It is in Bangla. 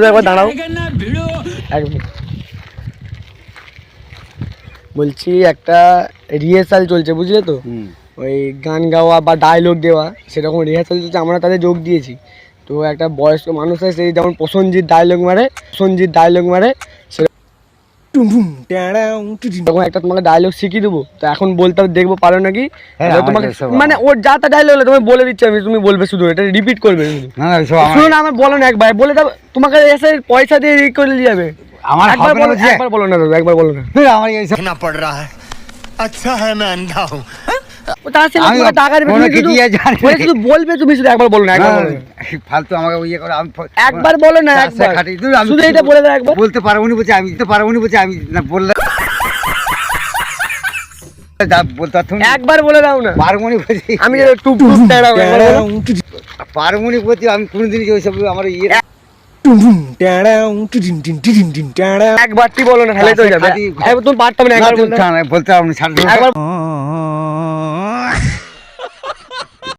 একবার দাঁড়াও, এক মিনিট। বলছি একটা রিহার্সাল চলছে, বুঝলে তো? ওই গান গাওয়া বা ডায়লগ দেওয়া সেরকম রিহার্সাল চলছে, আমরা তাদের যোগ দিয়েছি। তো একটা বয়স্ক মানুষ আছে, সেই যেমন প্রসেনজিৎ ডায়লগ মারে সেরকম একটা তোমাকে ডায়লগ শিখিয়ে দেবো। তো এখন বলতে দেখবো পারো নাকি তোমাকে, মানে ওর যা তা ডায়লগ তুমি বলে দিচ্ছি আমি, তুমি বলবে শুধু, এটা রিপিট করবে শুধু না, আমার বলো না, একবার বলে দাও, তোমাকে এসে পয়সা দিয়ে ই করে নিয়ে যাবে। আমার একবার বলো না দাদা, একবার বলো না। আমার এই সব না পড় रहा है, अच्छा है मैं अंधा हूं। আমি টাকা দিবে, শুধু বলবে, তুমি শুধু একবার বলো না, একবার বলো না, ফালতু আমাকে ইয়ে করে, আমি একবার বলো না, একবার শুধু এটা বলে দাও, একবার বলতে পারবো না, বলছি আমি তো পারবো না, বলছি আমি না বললে একবার বলে দাও না, পারমনি বলছি আমি, টুপ টুপ পারমনি বলছি আমি, কোনদিনই ওইসব আমার ইয়ে একবারটি বলো না, তাহলে তো যাবে। তুমি পারতাম না, একবার বলতে পারবো না,